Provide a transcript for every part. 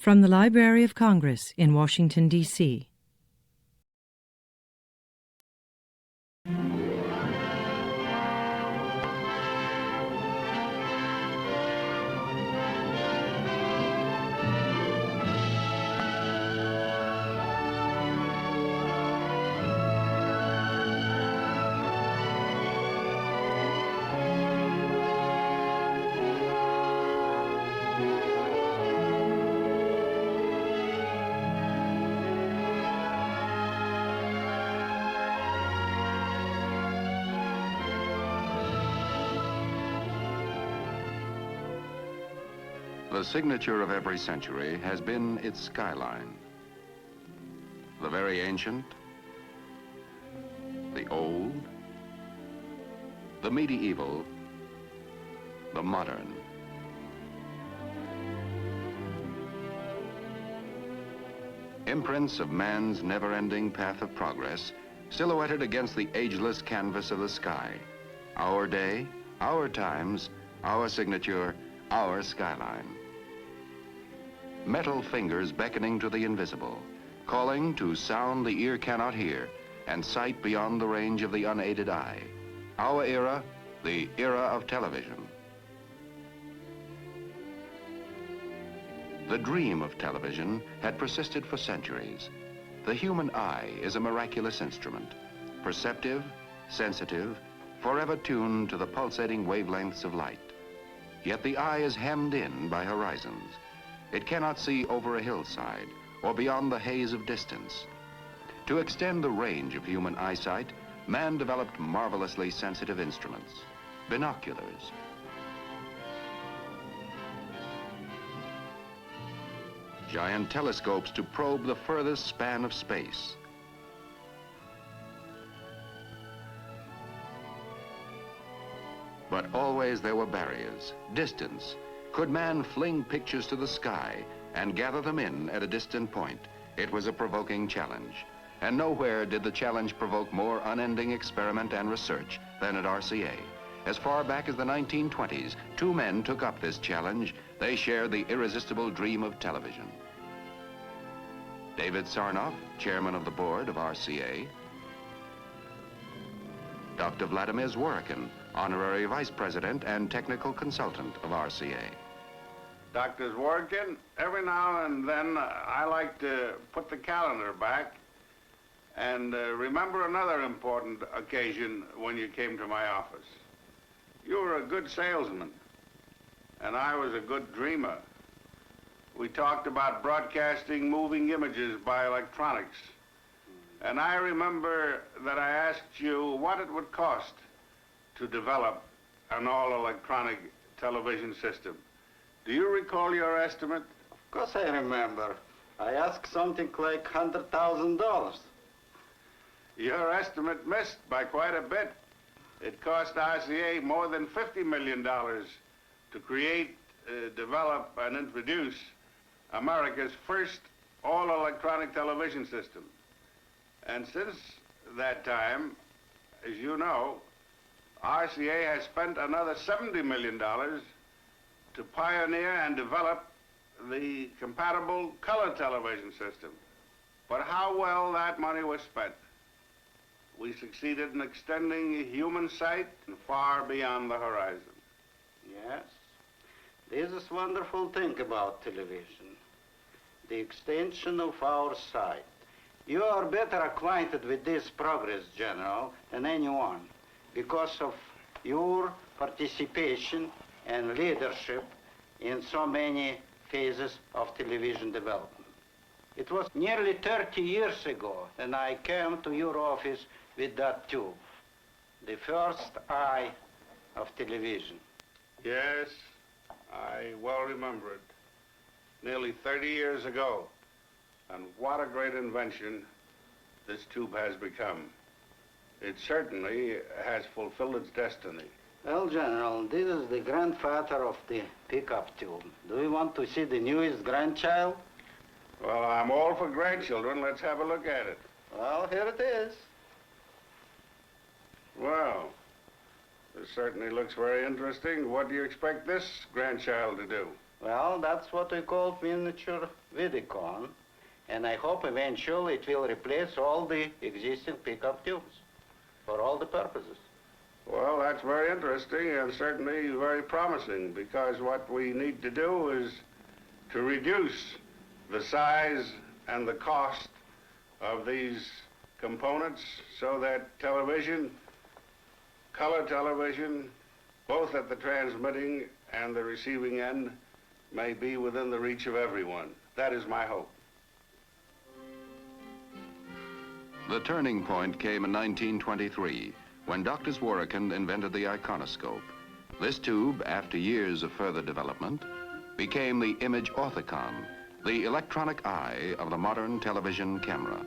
From the Library of Congress in Washington, D.C. The signature of every century has been its skyline. The very ancient, the old, the medieval, the modern. Imprints of man's never-ending path of progress, silhouetted against the ageless canvas of the sky. Our day, our times, our signature, our skyline. Metal fingers beckoning to the invisible, calling to sound the ear cannot hear and sight beyond the range of the unaided eye. Our era, the era of television. The dream of television had persisted for centuries. The human eye is a miraculous instrument, perceptive, sensitive, forever tuned to the pulsating wavelengths of light. Yet the eye is hemmed in by horizons. It cannot see over a hillside or beyond the haze of distance. To extend the range of human eyesight, man developed marvelously sensitive instruments, binoculars. Giant telescopes to probe the furthest span of space. But always there were barriers, distance. Could man fling pictures to the sky and gather them in at a distant point? It was a provoking challenge. And nowhere did the challenge provoke more unending experiment and research than at r.c.a. As far back as the 1920s, two men took up this challenge. They shared the irresistible dream of television. David Sarnoff, chairman of the board of r.c.a. Dr. Vladimir Zworykin, honorary vice president and technical consultant of r.c.a. Dr. Zworykin, every now and then I like to put the calendar back and remember another important occasion when you came to my office. You were a good salesman, and I was a good dreamer. We talked about broadcasting moving images by electronics. And I remember that I asked you what it would cost to develop an all-electronic television system. Do you recall your estimate? Of course I remember. I asked something like $100,000. Your estimate missed by quite a bit. It cost r.c.a. more than $50 million to create, develop, and introduce America's first all-electronic television system. And since that time, as you know, r.c.a. has spent another $70 million to pioneer and develop the compatible color television system. But how well that money was spent. We succeeded in extending human sight far beyond the horizon. Yes. This is wonderful thing about television. The extension of our sight. You are better acquainted with this progress, General, than anyone because of your participation and leadership in so many phases of television development. It was nearly 30 years ago when I came to your office with that tube, the first eye of television. Yes, I well remember it. Nearly 30 years ago. And what a great invention this tube has become. It certainly has fulfilled its destiny. Well, General, this is the grandfather of the pickup tube. Do you want to see the newest grandchild? Well, I'm all for grandchildren. Let's have a look at it. Well, here it is. Well, this certainly looks very interesting. What do you expect this grandchild to do? Well, that's what we call miniature Vidicon, and I hope eventually it will replace all the existing pickup tubes for all the purposes. Well, that's very interesting and certainly very promising, because what we need to do is to reduce the size and the cost of these components so that television, color television, both at the transmitting and the receiving end, may be within the reach of everyone. That is my hope. The turning point came in 1923 when Dr. Zworykin invented the iconoscope. This tube, after years of further development, became the image orthicon, the electronic eye of the modern television camera.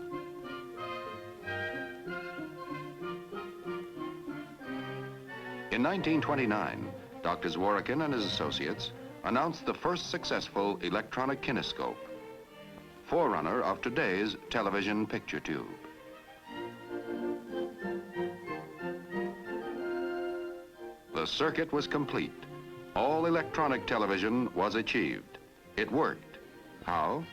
In 1929, Dr. Zworykin and his associates announced the first successful electronic kinescope, forerunner of today's television picture tube. The circuit was complete. All electronic television was achieved. It worked. How?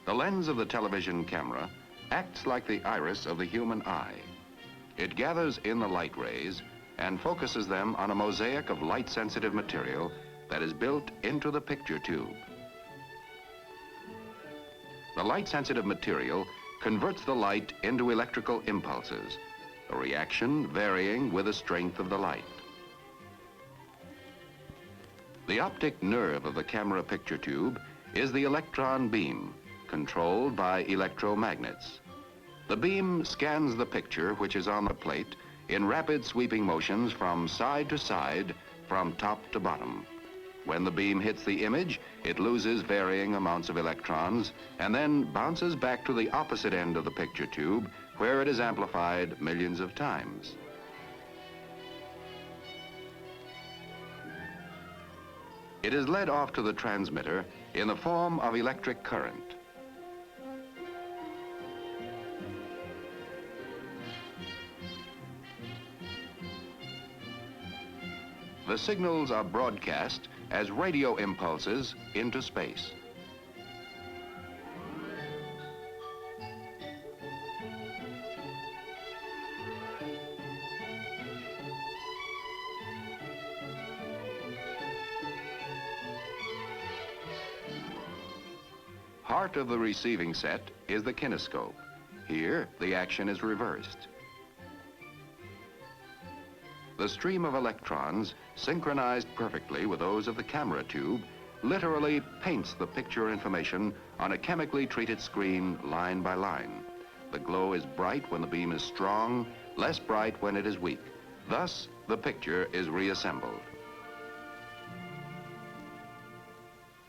The lens of the television camera acts like the iris of the human eye. It gathers in the light rays and focuses them on a mosaic of light-sensitive material that is built into the picture tube. The light-sensitive material converts the light into electrical impulses, a reaction varying with the strength of the light. The optic nerve of the camera picture tube is the electron beam, controlled by electromagnets. The beam scans the picture, which is on the plate, in rapid sweeping motions from side to side, from top to bottom. When the beam hits the image, it loses varying amounts of electrons and then bounces back to the opposite end of the picture tube, where it is amplified millions of times. It is led off to the transmitter in the form of electric current. The signals are broadcast as radio impulses into space. Heart of the receiving set is the kinescope. Here, the action is reversed. The stream of electrons, synchronized perfectly with those of the camera tube, literally paints the picture information on a chemically treated screen line by line. The glow is bright when the beam is strong, less bright when it is weak. Thus, the picture is reassembled.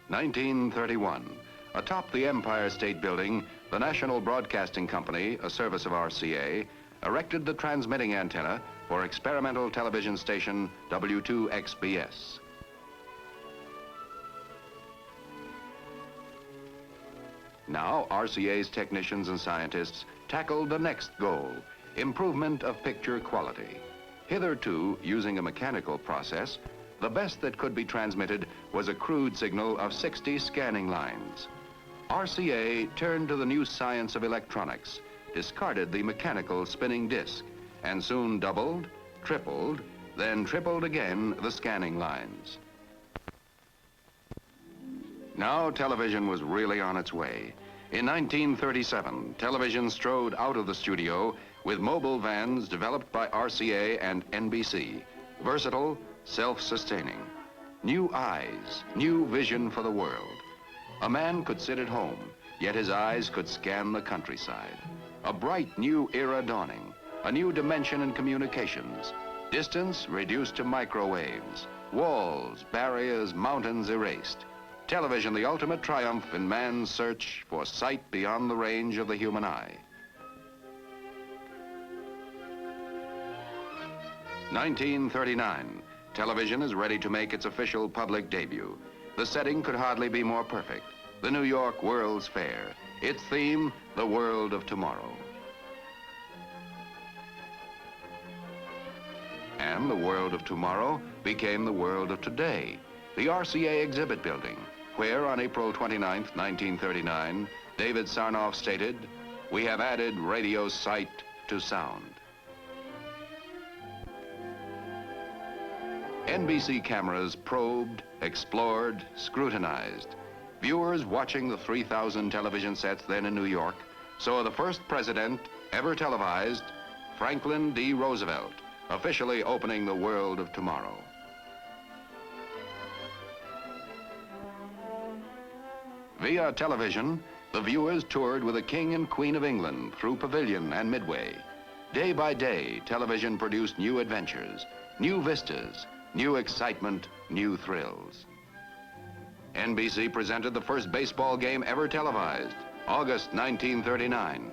1931. Atop the Empire State Building, the National Broadcasting Company, a service of r.c.a, erected the transmitting antenna for experimental television station W2XBS. Now, r.c.a.'s technicians and scientists tackled the next goal, improvement of picture quality. Hitherto, using a mechanical process, the best that could be transmitted was a crude signal of 60 scanning lines. r.c.a. turned to the new science of electronics, discarded the mechanical spinning disc, and soon doubled, tripled, then tripled again the scanning lines. Now television was really on its way. In 1937, television strode out of the studio with mobile vans developed by r.c.a. and NBC, versatile, self-sustaining. New eyes, new vision for the world. A man could sit at home, yet his eyes could scan the countryside. A bright new era dawning, a new dimension in communications. Distance reduced to microwaves. Walls, barriers, mountains erased. Television, the ultimate triumph in man's search for sight beyond the range of the human eye. 1939. Television is ready to make its official public debut. The setting could hardly be more perfect. The New York World's Fair. Its theme, the world of tomorrow. And the world of tomorrow became the world of today. The r.c.a. exhibit building, where on April 29, 1939, David Sarnoff stated, "We have added radio sight to sound." NBC cameras probed, explored, scrutinized. Viewers watching the 3,000 television sets then in New York saw the first president ever televised, Franklin D. Roosevelt, officially opening the world of tomorrow. Via television, the viewers toured with the King and Queen of England through Pavilion and Midway. Day by day, television produced new adventures, new vistas, new excitement, new thrills. NBC presented the first baseball game ever televised, August 1939.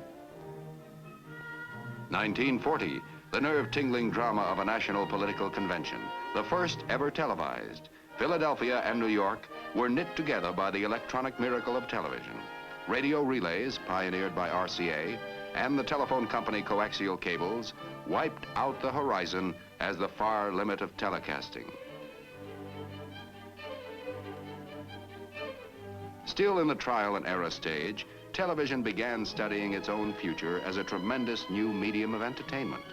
1940, the nerve-tingling drama of a national political convention, the first ever televised. Philadelphia and New York were knit together by the electronic miracle of television. Radio relays, pioneered by r.c.a, and the telephone company coaxial cables wiped out the horizon as the far limit of telecasting. Still in the trial and error stage, television began studying its own future as a tremendous new medium of entertainment.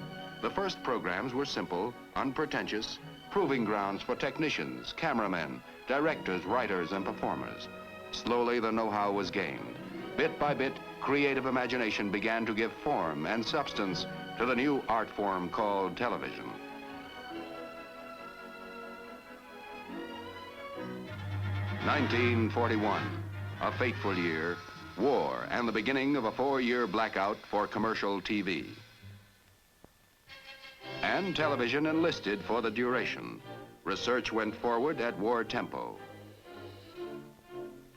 The first programs were simple, unpretentious, proving grounds for technicians, cameramen, directors, writers, and performers. Slowly, the know-how was gained. Bit by bit, creative imagination began to give form and substance to the new art form called television. (1941), a fateful year, war, and the beginning of a 4-year blackout for commercial TV. And television enlisted for the duration. Research went forward at war tempo.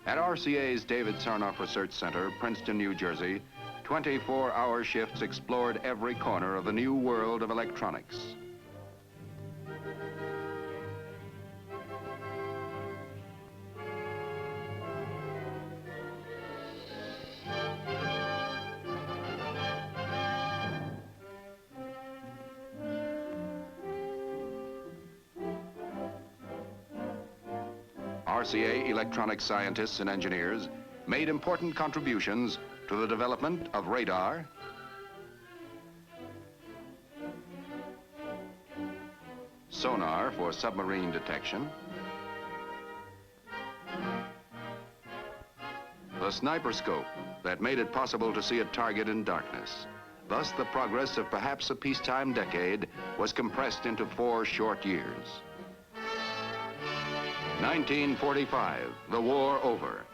At r.c.a.'s David Sarnoff Research Center, Princeton, New Jersey, 24-hour shifts explored every corner of the new world of electronics. r.c.a. electronic scientists and engineers made important contributions to the development of radar, sonar for submarine detection, the sniper scope that made it possible to see a target in darkness. Thus, the progress of perhaps a peacetime decade was compressed into 4 short years. 1945, the war over.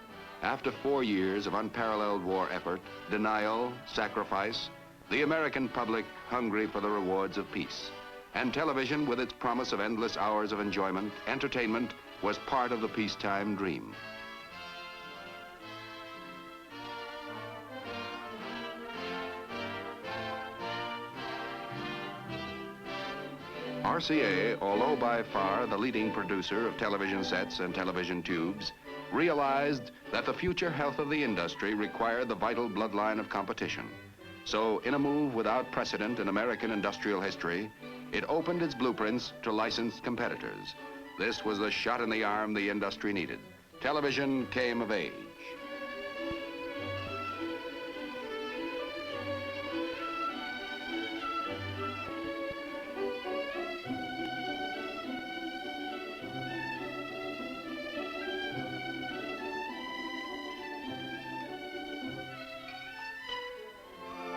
After 4 years of unparalleled war effort, denial, sacrifice, the American public hungry for the rewards of peace. And television, with its promise of endless hours of enjoyment, entertainment, was part of the peacetime dream. r.c.a., although by far the leading producer of television sets and television tubes, realized that the future health of the industry required the vital bloodline of competition. So, in a move without precedent in American industrial history, it opened its blueprints to licensed competitors. This was the shot in the arm the industry needed. Television came of age.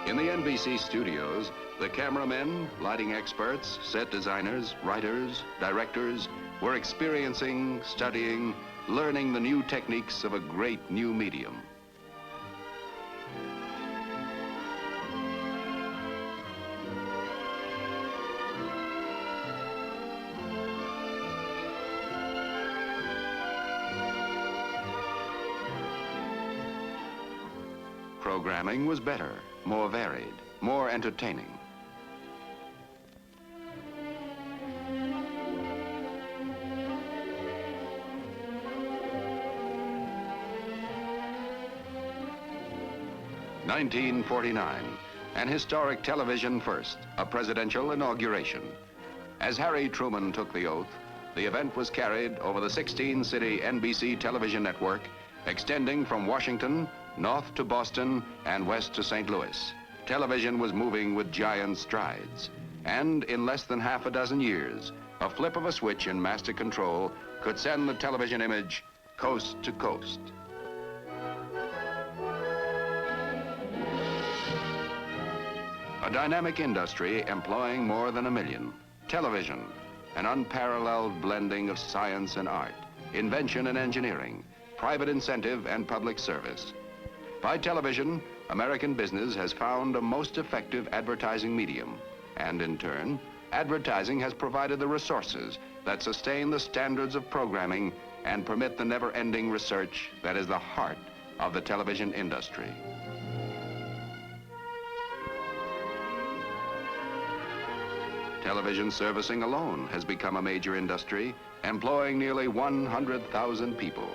In the NBC studios, the cameramen, lighting experts, set designers, writers, directors were experiencing, studying, learning the new techniques of a great new medium. Programming was better, more varied, more entertaining. (1949), an historic television first, a presidential inauguration. As Harry Truman took the oath, the event was carried over the 16-city NBC television network, extending from Washington north to Boston and west to St. Louis. Television was moving with giant strides. And in less than half a dozen years, a flip of a switch in master control could send the television image coast to coast. A dynamic industry employing more than 1 million. Television, an unparalleled blending of science and art, invention and engineering, private incentive and public service. By television, American business has found a most effective advertising medium, and in turn, advertising has provided the resources that sustain the standards of programming and permit the never-ending research that is the heart of the television industry. Television servicing alone has become a major industry, employing nearly 100,000 people.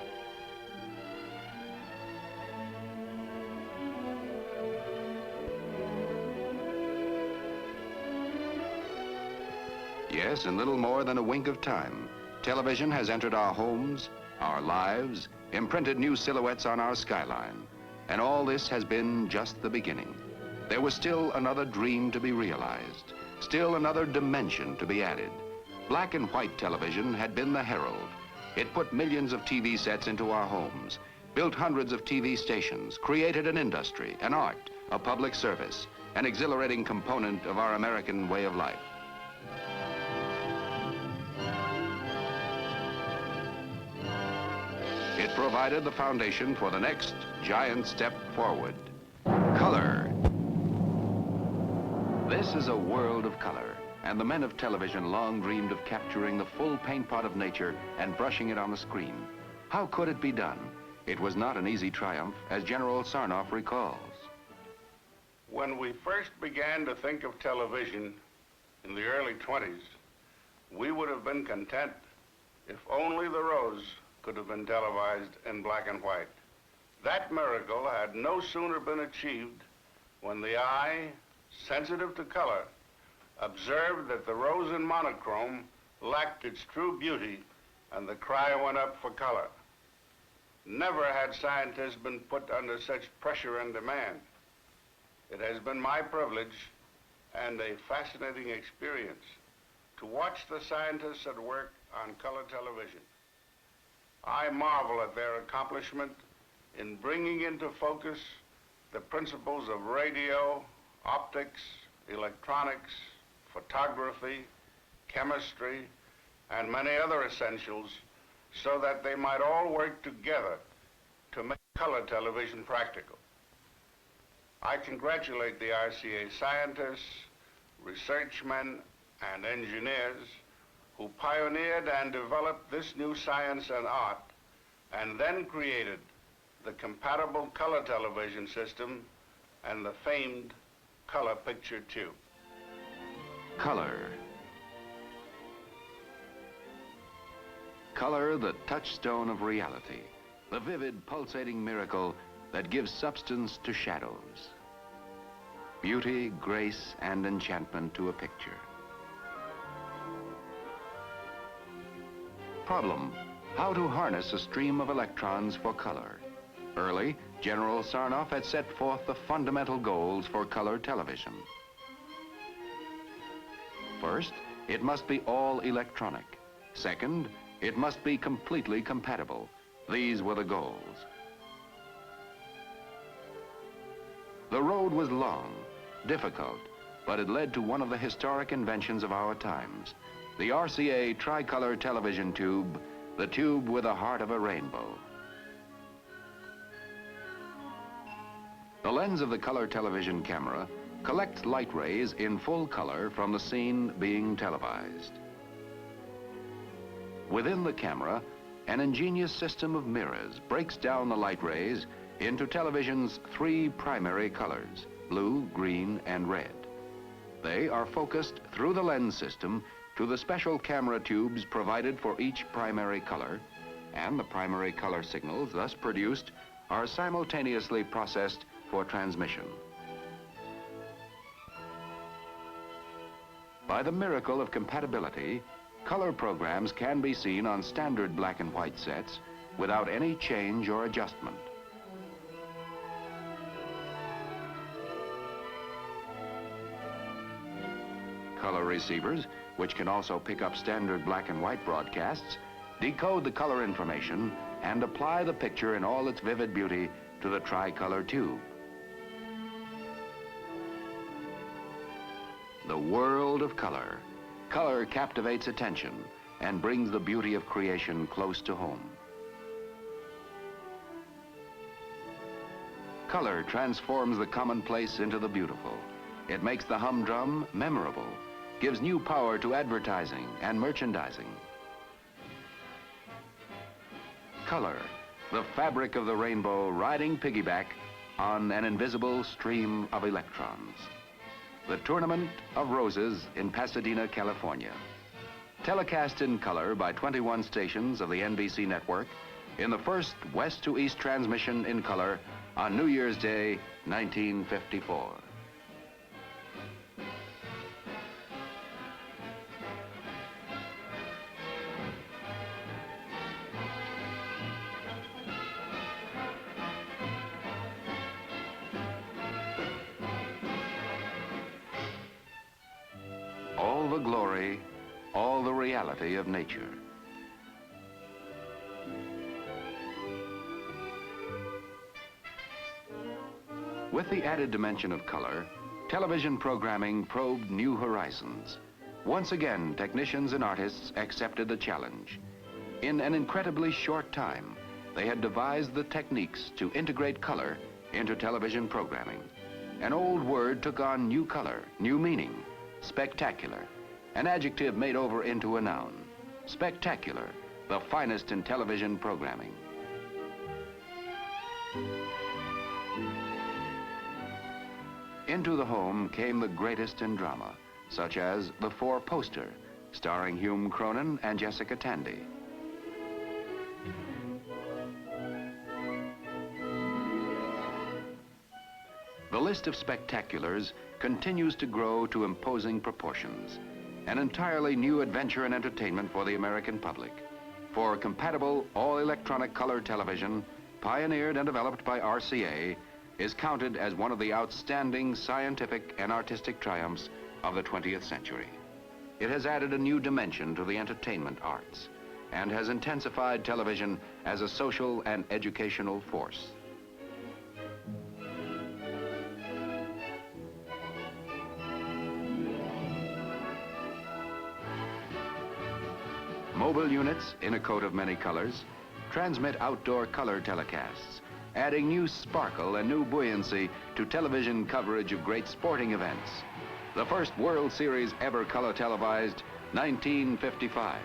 Yes, in little more than a wink of time, television has entered our homes, our lives, imprinted new silhouettes on our skyline. And all this has been just the beginning. There was still another dream to be realized, still another dimension to be added. Black and white television had been the herald. It put millions of TV sets into our homes, built hundreds of TV stations, created an industry, an art, a public service, an exhilarating component of our American way of life. It provided the foundation for the next giant step forward. Color. This is a world of color, and the men of television long dreamed of capturing the full paint pot of nature and brushing it on the screen. How could it be done? It was not an easy triumph, as General Sarnoff recalls. When we first began to think of television in the early 20s, we would have been content if only the rose could have been televised in black and white. That miracle had no sooner been achieved when the eye, sensitive to color, observed that the rose in monochrome lacked its true beauty, and the cry went up for color. Never had scientists been put under such pressure and demand. It has been my privilege and a fascinating experience to watch the scientists at work on color television. I marvel at their accomplishment in bringing into focus the principles of radio, optics, electronics, photography, chemistry, and many other essentials so that they might all work together to make color television practical. I congratulate the r.c.a. scientists, researchmen, and engineers who pioneered and developed this new science and art, and then created the compatible color television system and the famed color picture tube. Color. Color, the touchstone of reality, the vivid, pulsating miracle that gives substance to shadows. Beauty, grace, and enchantment to a picture. Problem: how to harness a stream of electrons for color. Early, General Sarnoff had set forth the fundamental goals for color television. First, it must be all electronic. Second, it must be completely compatible. These were the goals. The road was long, difficult, but it led to one of the historic inventions of our times, the r.c.a. tricolor television tube, the tube with the heart of a rainbow. The lens of the color television camera collects light rays in full color from the scene being televised. Within the camera, an ingenious system of mirrors breaks down the light rays into television's 3 primary colors, blue, green, and red. They are focused through the lens system to the special camera tubes provided for each primary color, and the primary color signals thus produced are simultaneously processed for transmission. By the miracle of compatibility, color programs can be seen on standard black and white sets without any change or adjustment. Color receivers, which can also pick up standard black and white broadcasts, decode the color information and apply the picture in all its vivid beauty to the tricolor tube. The world of color. Color captivates attention and brings the beauty of creation close to home. Color transforms the commonplace into the beautiful. It makes the humdrum memorable, gives new power to advertising and merchandising. Color, the fabric of the rainbow riding piggyback on an invisible stream of electrons. The Tournament of Roses in Pasadena, California. Telecast in color by 21 stations of the NBC network in the first west to east transmission in color on New Year's Day, 1954. All the glory, all the reality of nature. With the added dimension of color, television programming probed new horizons. Once again, technicians and artists accepted the challenge. In an incredibly short time, they had devised the techniques to integrate color into television programming. An old word took on new color, new meaning. Spectacular, an adjective made over into a noun. Spectacular, the finest in television programming. Into the home came the greatest in drama, such as The Four Poster, starring Hume Cronyn and Jessica Tandy. The list of spectaculars continues to grow to imposing proportions. An entirely new adventure and entertainment for the American public. For compatible all-electronic color television, pioneered and developed by r.c.a, is counted as one of the outstanding scientific and artistic triumphs of the 20th century. It has added a new dimension to the entertainment arts and has intensified television as a social and educational force. Mobile units, in a coat of many colors, transmit outdoor color telecasts, adding new sparkle and new buoyancy to television coverage of great sporting events. The first World Series ever color televised, 1955.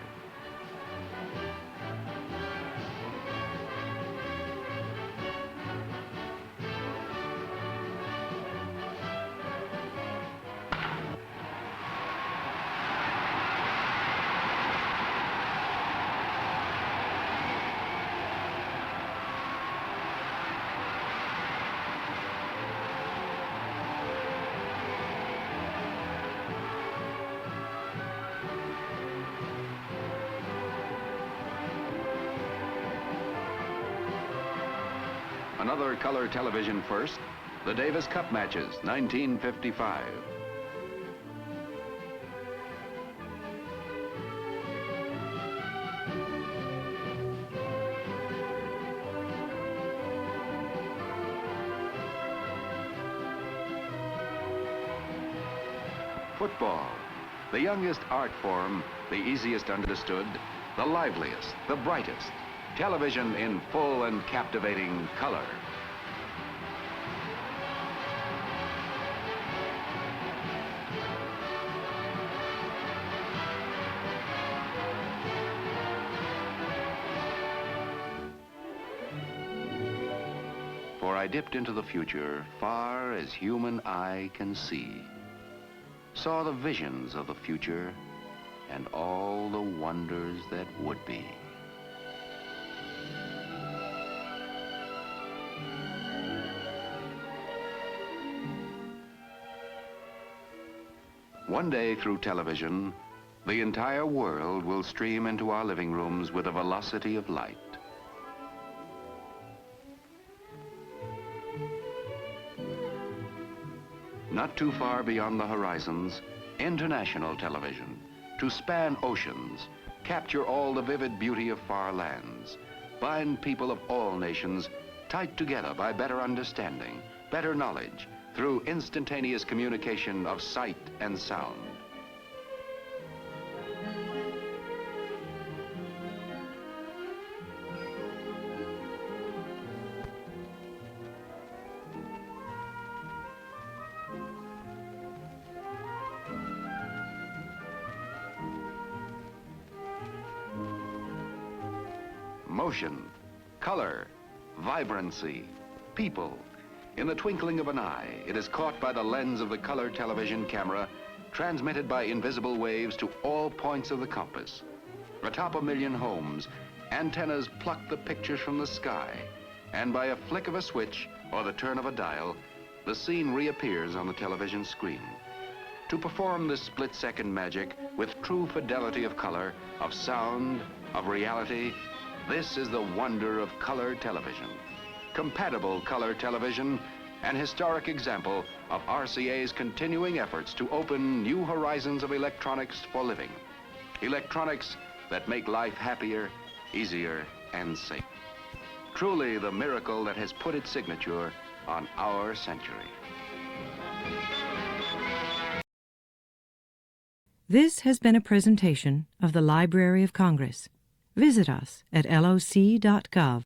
Another color television first, the Davis Cup matches, 1955. Football, the youngest art form, the easiest understood, the liveliest, the brightest. Television in full and captivating color. For I dipped into the future, far as human eye can see, saw the visions of the future and all the wonders that would be. One day through television, The entire world will stream into our living rooms with the velocity of light. Not too far beyond the horizons, international television, to span oceans, capture all the vivid beauty of far lands, bind people of all nations tight together by better understanding, better knowledge, through instantaneous communication of sight and sound. Motion, color, vibrancy, people. In the twinkling of an eye, it is caught by the lens of the color television camera, transmitted by invisible waves to all points of the compass. Atop 1,000,000 homes, antennas pluck the pictures from the sky, and by a flick of a switch or the turn of a dial, the scene reappears on the television screen. To perform this split-second magic with true fidelity of color, of sound, of reality, this is the wonder of color television. Compatible color television, an historic example of RCA's continuing efforts to open new horizons of electronics for living. Electronics that make life happier, easier, and safe. Truly the miracle that has put its signature on our century. This has been a presentation of the Library of Congress. Visit us at loc.gov.